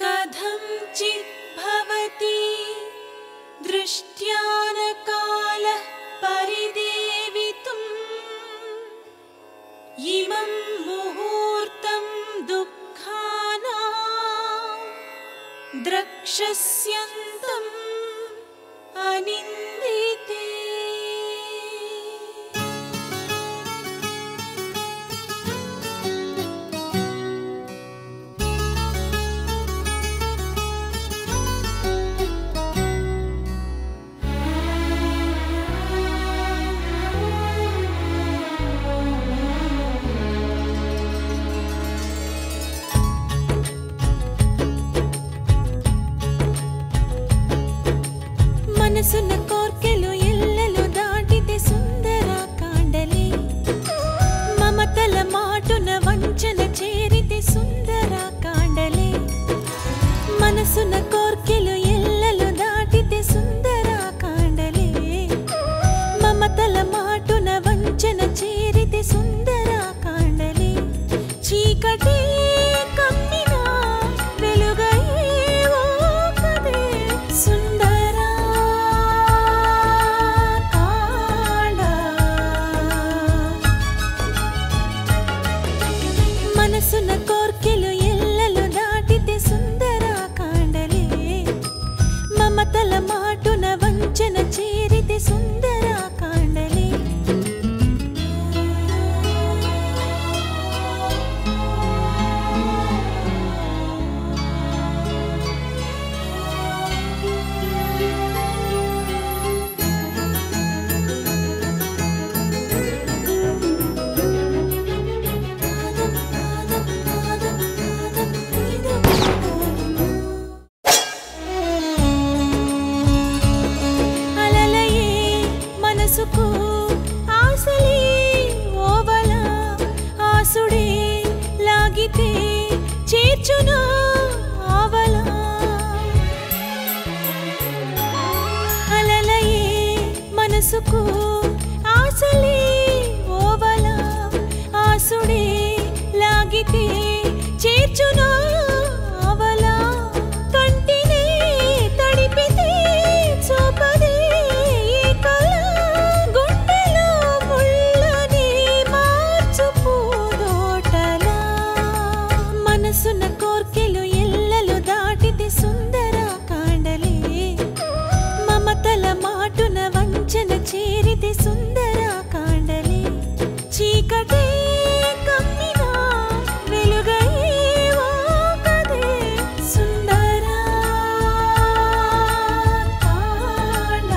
कथंचित् भवति दृष्ट्यानकालः परिदेवितुम् इमं मुहूर्तं दुःखानां द्रक्ष्यस्यन्तम् अनिन्दिते। మనసున కోర్కెలు ఎల్లలు దాటితే సుందర కాండలే మమతల మాటున వంచన చేరితే సుందర కాండలే మనసున కోర్కెలు ఎల్లలు దాటితే సుందర కాండలే మమతల మాటున వంచన చేరితే సుందర కాండలే చీకటి కమ్మినా వెలుగయ్యేవో కదే సుందర మనసున కోర్కెలు ఎల్లలు దాటితే సుందర కాండలే మమతల మాటున వంచన చేరితే సుందర కాండలే మనసుకు ఆశలే ఓవల ఆసుడే లాగితే చేర్చునా ఆవల అలలయే మనసుకు ఆశలే ఓవల ఆసుడే లాగితే చేర్చునా ఆవల కంటినే తడిపితే చూపదే మనసున కోర్కెలు ఎల్లలు దాటితే సుందర కాండలే మమతల మాటున వంచన చేరితే సుందర కాండలే చీకటే కమ్మినా వెలుగయ్యేవో కదే సుందర కాండ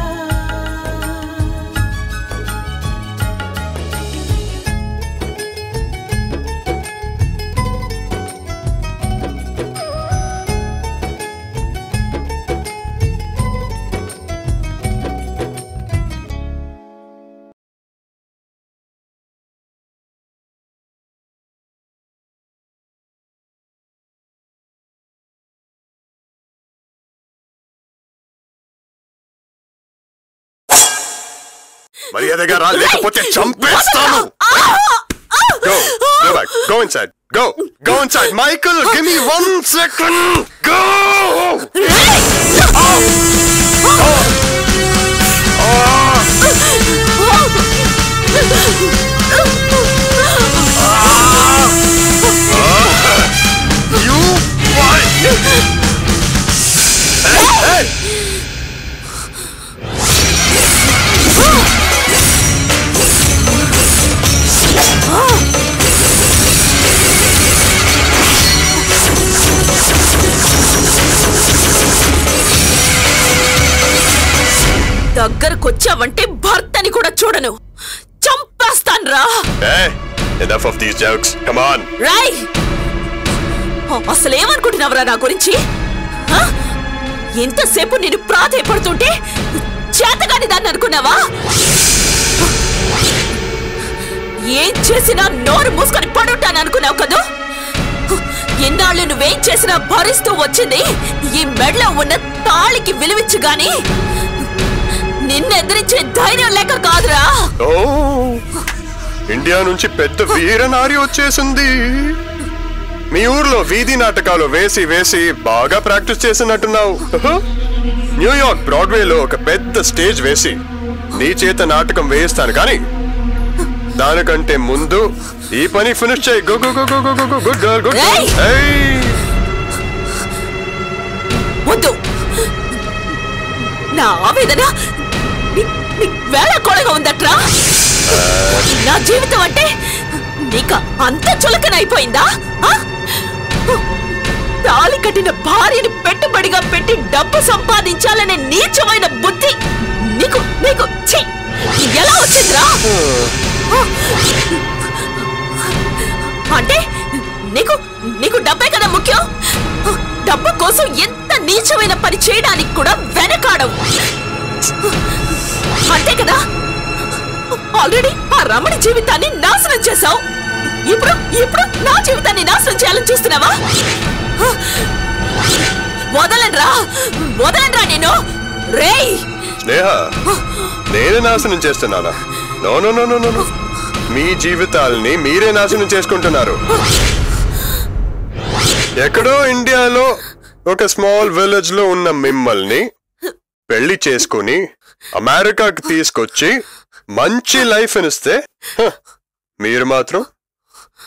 మర్యాదగా రా లేకపోతే చంపేస్తాను. Go back. Go inside. Go inside. Michael, give me 1 second. Go. You what? Hey. దగ్గరకొచ్చావంటే భర్తని కూడా చూడను, చంపేస్తాను రా. Enough of these jokes. Come on. రై, అసలేమనుకుంటున్నావురా నా గురించి? ఎంతసేపు నేను ప్రాధేయపడుతుంటే చేతగాని దాన్ని అనుకున్నావా? ఏం చేసినా నోరు మూసుకొని పడుంటాను అనుకున్నావు కదూ? ఎన్నాళ్ళు నువ్వేం చేసినా భరిస్తూ వచ్చింది ఈ మెడలో ఉన్న తాళికి విలువిచ్చు గాని నిన్నెదిరించే ధైర్యం లేక కాదురా. ఇండియా నుంచి పెద్ద వీరనారి వచ్చేసింది. మీ ఊర్లో వీధి నాటకాలు వేసి వేసి బాగా ప్రాక్టీస్ చేసినట్టున్నావు. న్యూయార్క్ బ్రాడ్వేలో ఒక పెద్ద స్టేజ్ వేసి నీ చేత నాటకం వేయిస్తాను, కానీ దానికంటే ముందు ఈ పని ఫినిష్ చేయి. Go go go go go go good girl good girl. వద్దు, నా ఆవేదన వేళకోళంగా ఉందట్రా. నా జీవితం అంటే నీకు అంత చులకనైపోయిందా? తాళి కట్టిన భార్యని పెట్టుబడిగా పెట్టి డబ్బు సంపాదించాలనే నీచమైన బుద్ధి నీకు నీకు ఎలా వచ్చిందిరా? అంటే నీకు నీకు డబ్బే కదా ముఖ్యం. డబ్బు కోసం ఎంత నీచమైన పని చేయడానికి కూడా వెనకాడవు, అంతే కదా? ఆల్రెడీ ఆ రమణి జీవితాన్ని నాశనం చేశావు. ఇప్పుడు ఇప్పుడు నా జీవితాన్ని నాశనం చేయాలని చూస్తున్నావా? వదలండ్రా, వదలండ్రా నేను. రేయ్ స్నేహ, నేను నాశనం చేస్తున్నానా? No no no no no, మీ జీవితాల్ని మీరే నాశనం చేసుకుంటున్నారు. ఎక్కడో ఇండియాలో ఒక స్మాల్ విలేజ్ లో ఉన్న మిమ్మల్ని పెళ్లి చేసుకుని అమెరికాకి తీసుకొచ్చి మంచి లైఫ్ ఇస్తే మీరు మాత్రం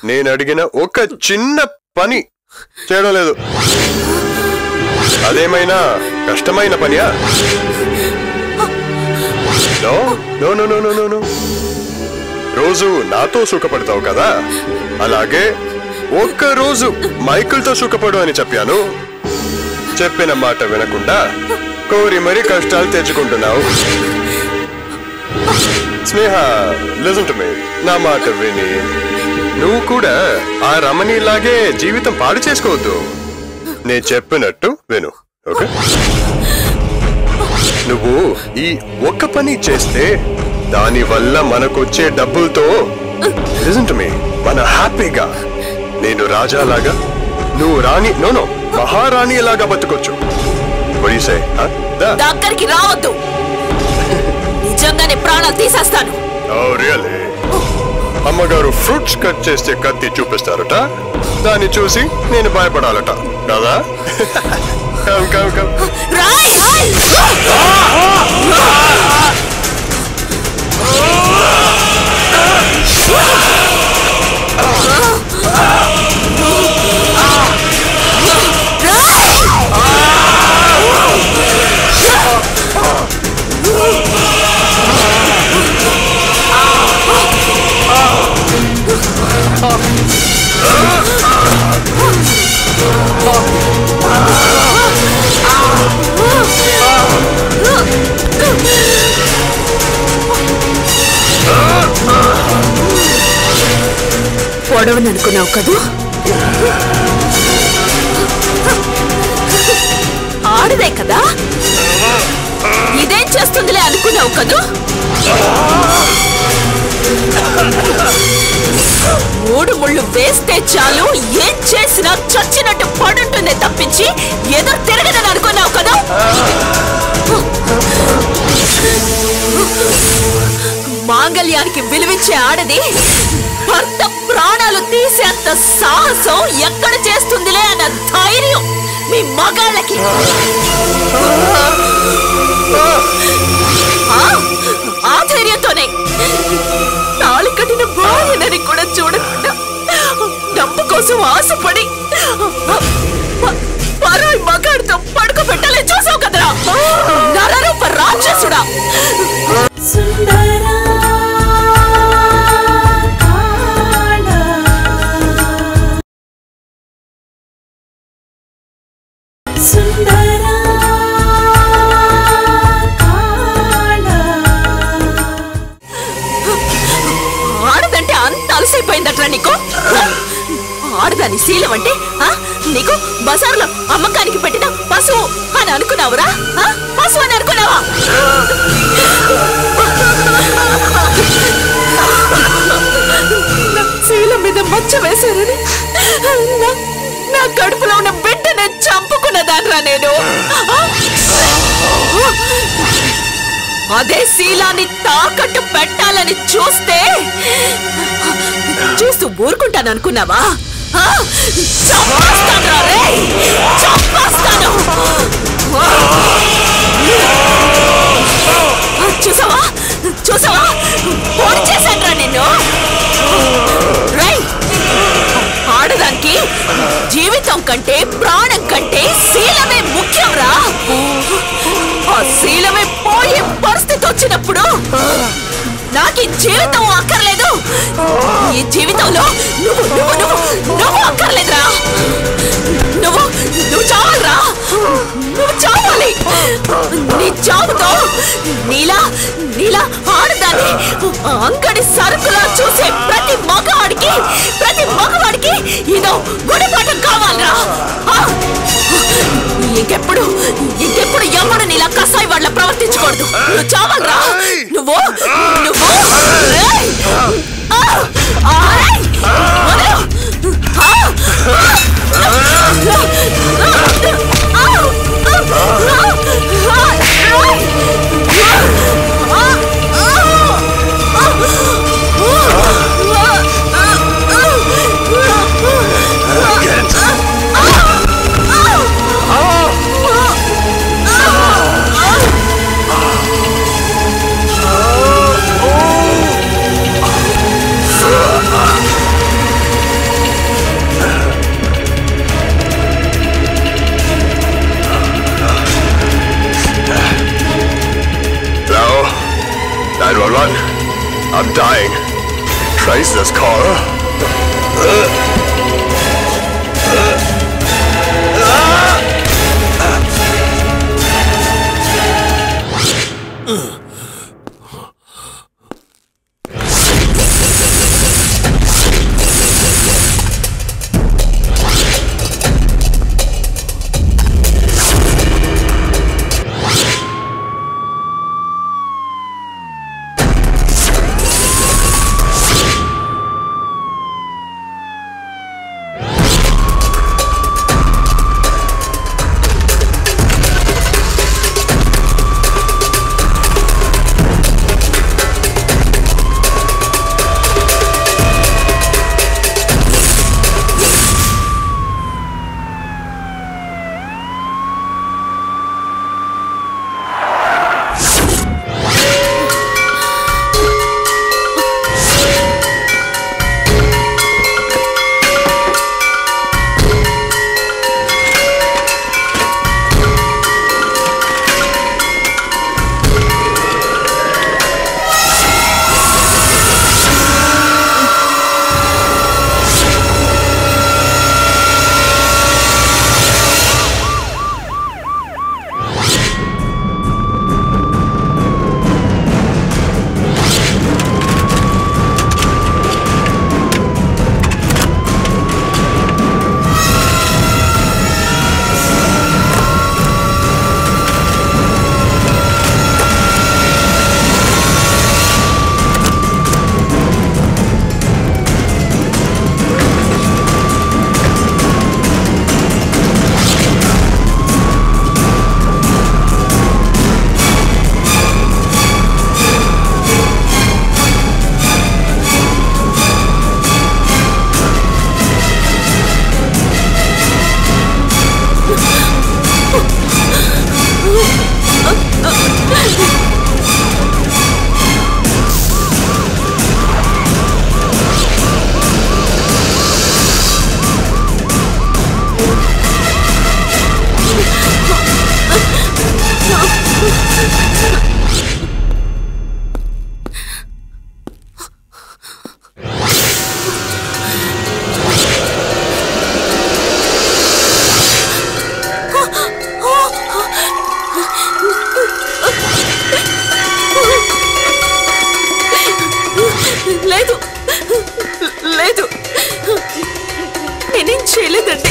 నేను అడిగిన ఒక చిన్న పని చేయడం లేదు. అదేమైనా కష్టమైన పనియా? No no no no no no, రోజు నాతో సుఖపడతావు కదా, అలాగే ఒక్కరోజు మైకిల్తో సుఖపడు అని చెప్పాను. చెప్పిన మాట వినకుండా కోరి మరీ కష్టాలు తెచ్చుకుంటున్నావు. స్నేహ, లిసన్ టు మీ, నా మాట విని నువ్వు కూడా ఆ రమణిలాగే జీవితం పాడు చేసుకోవద్దు. నేను చెప్పినట్టు విను, ఓకే? నువ్వు ఈ ఒక్క పని చేస్తే దాని వల్ల మనకొచ్చే డబ్బులతో, లిసన్ టు మీ, మన హ్యాపీగా నేను రాజాలాగా, నువ్వు రాణి, నో మహారాణి లాగా బతుకొచ్చు. దగ్గరికి రావద్దు, నిజంగానే ప్రాణాలు తీసేస్తాను. అమ్మగారు ఫ్రూట్స్ కట్ చేస్తే కత్తి చూపిస్తారట, దాన్ని చూసి నేను భయపడాలట కదా? Come come come. పొడవని అనుకున్నావు కదూ? ఆడదే కదా, ఇదేం చేస్తుందిలే అనుకున్నావు కదూ? మూడు ముళ్ళు వేస్తే చాలు, ఏం చేసినా చచ్చినట్టు పడుంటుందే తప్పించి ఎదురు తిరగదని అనుకున్నావు కదా? మాంగళ్యానికి విలువించే ఆడది భర్త ప్రాణాలు తీసేంత సాహసం ఎక్కడ చేస్తుందిలే అన్న ధైర్యం మీ మగాళ్ళకి. ఆ ధైర్యంతోనే తాళి కట్టిన భార్యనని కూడా చూడకుండా డబ్బు కోసం ఆశపడి పరాయి మగాడితో పడుకోబెట్టాలని చూసావు కదరా నరరూప రాక్షసుడా. ఆడదంటే అంత అలసైపోయిందట్రా నీకు? ఆడదాని శీలం అంటే నీకు బజార్లో అమ్మకానికి పెట్టిన పశువు అని అనుకున్నావురా? పశువు అని అనుకున్నావా? శీలం మీద మచ్చ వేశారని నా కడుపులో ఉన్న బిడ్డని చంపుకున్నదాన్రా నేను. అదే శీలాన్ని తాకట్టు పెట్టాలని చూస్తూ ఊరుకుంటాను అనుకున్నావా? చూసావా చూసావా పొడి చేశాడ్రా నిన్ను. ఆడదానికి జీవితం కంటే ప్రాణం కంటే శీలమే ముఖ్యంరా. ఆ శీలమే పోయే పరిస్థితి వచ్చినప్పుడు నాకు ఈ జీవితం అక్కర్లేదు. ఈ జీవితంలో నువ్వు నువ్వు నువ్వు నువ్వు అక్కర్లేదురా. నువ్వు నువ్వు చావాలిరా. నువ్వు చావాలి. నీ చావుతో నీలా నీలా ఆడదాన్ని అంగడి సరుకులా చూసే ప్రతి మగవాడికి ఇదో గుడిపాఠం కావాలిరా. ఇంకెప్పుడు ఎవడు నీలా కసాయి వాళ్ళ ప్రవర్తించకూడదు. నువ్వు చావాలిరా. నువ్వు నువ్వు I'm dying. Trace this car.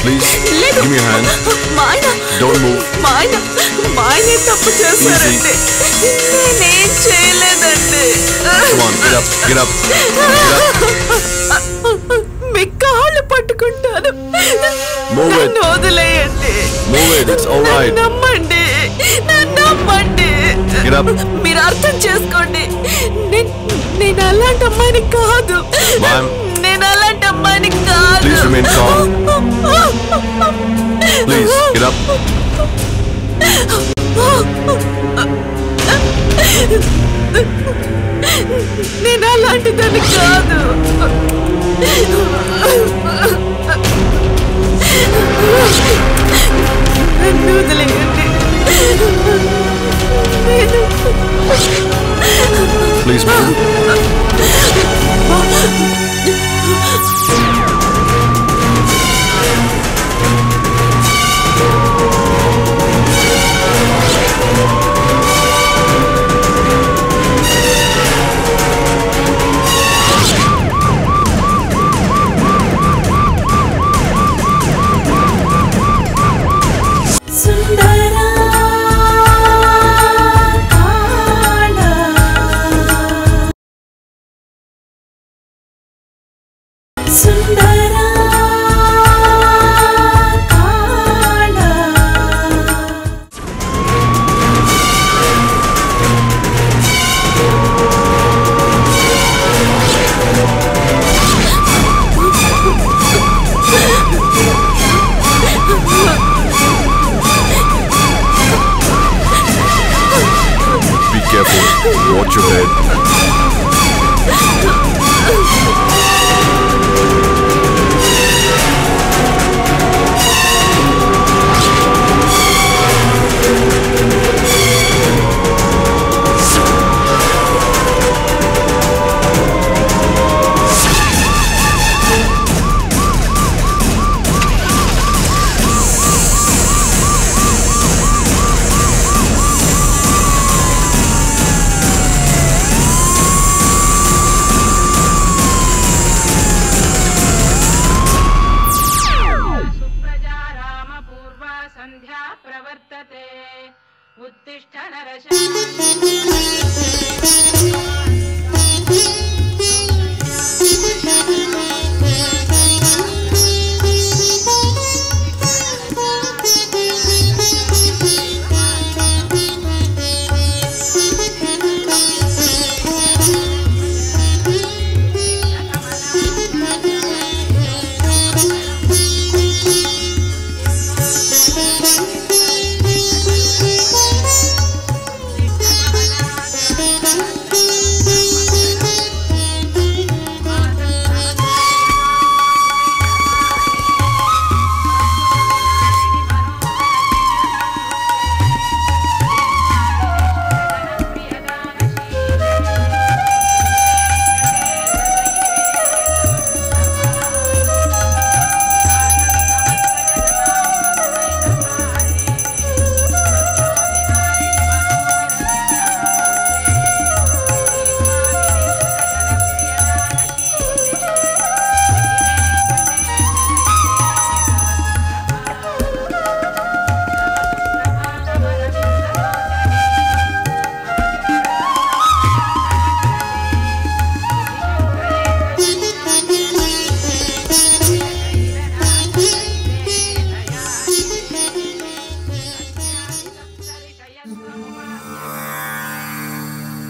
Give me your hand. Don't move. Come on, get up, get up. Move it. Move it, it's alright. Get up. మీరు అర్థం చేసుకోండి. నేను అలాంటి అమ్మాయిని కాదు. Ma'am. నేను అలాంటి అమ్మాయిని కాదు. Please remain calm. Please get up. నేను అలాంటిదాన్ని కాదు. నన్ను వదిలేయండి. Please move. Watch your head.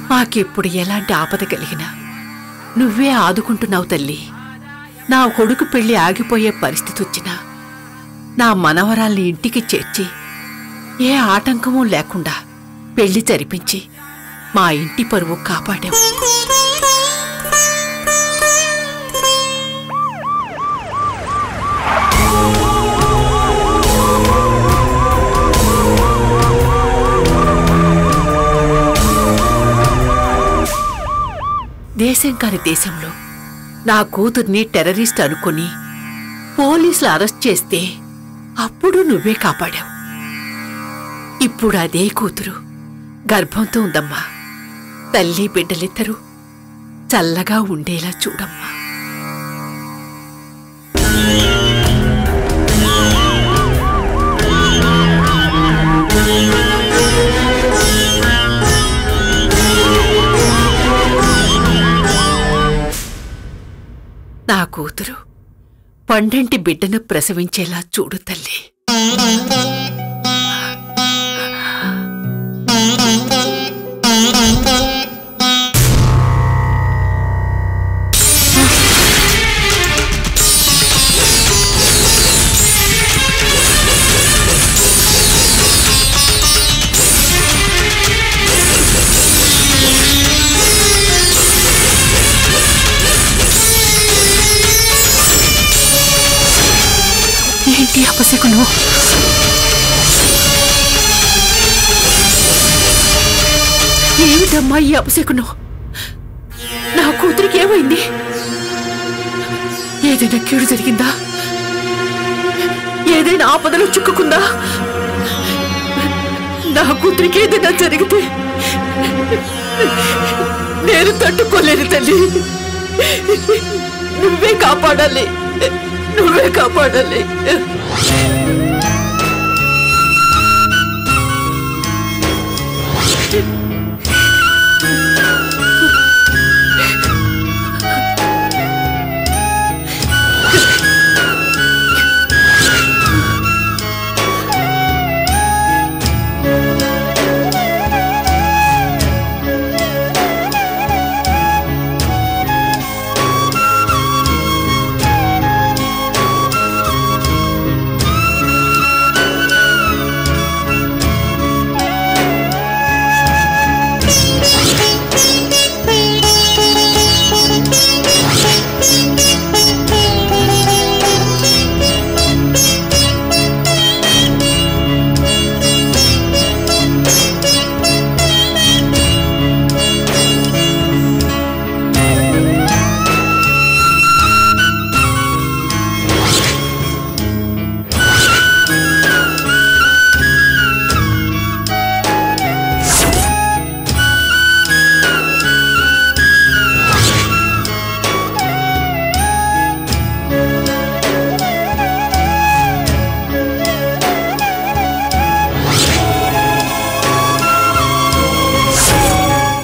మాకెప్పుడు ఎలాంటి ఆపద కలిగినా నువ్వే ఆదుకుంటున్నావు తల్లి. నా కొడుకు పెళ్లి ఆగిపోయే పరిస్థితి వచ్చినా నా మనవరాల్ని ఇంటికి చేర్చి ఏ ఆటంకమూ లేకుండా పెళ్లి జరిపించి మా ఇంటి పరువు కాపాడావు. దేశం కాని దేశంలో నా కూతుర్ని టెర్రరిస్ట్ అనుకుని పోలీసులు అరెస్ట్ చేస్తే అప్పుడు నువ్వే కాపాడావు. ఇప్పుడు అదే కూతురు గర్భంతో ఉందమ్మా. తల్లి బిడ్డలిద్దరూ చల్లగా ఉండేలా చూడమ్మా. నా కూతురు పండంటి బిడ్డను ప్రసవించేలా చూడు తల్లి. ఏమిటి అపశకును? ఏమిటమ్మా ఈ అపశకును? నా కూతురికి ఏమైంది? ఏదైనా కీడు జరిగిందా? ఏదైనా ఆపదలో చిక్కుకుందా? నా కూతురికి ఏదైనా జరిగితే నేను తట్టుకోలేను తల్లి. నువ్వే కాపాడాలి, నువ్వే కాపాడాలి.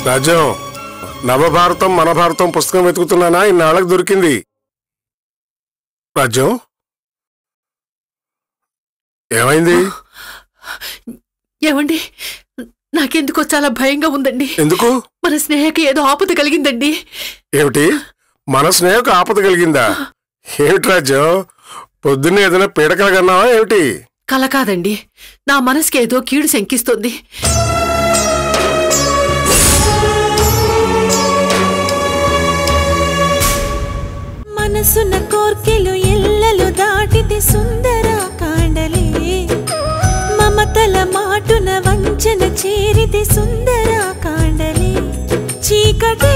రాజ్యం, నవభారతం మన భారతం పుస్తకం వెతుకుతున్నానా? ఇన్నాళ్ళకి దొరికింది. రాజ్యం, ఏమైంది? ఏమండి, నాకెందుకో చాలా భయంగా ఉందండి. ఎందుకు? మన స్నేహకి ఏదో ఆపద కలిగిందండి. ఏమిటి? మన స్నేహకు ఆపద కలిగిందా? ఏమిటి రాజ్యం, పొద్దున్నే ఏదైనా పీడకలు కన్నావా ఏమిటి? కల కాదండి, నా మనసుకి ఏదో కీడు శంకిస్తోంది. మనసున కోర్కెలు ఎల్లలు దాటితే సుందర కాండలే, మమతల మాటున వంచన చేరితే సుందర కాండలే, చీకటి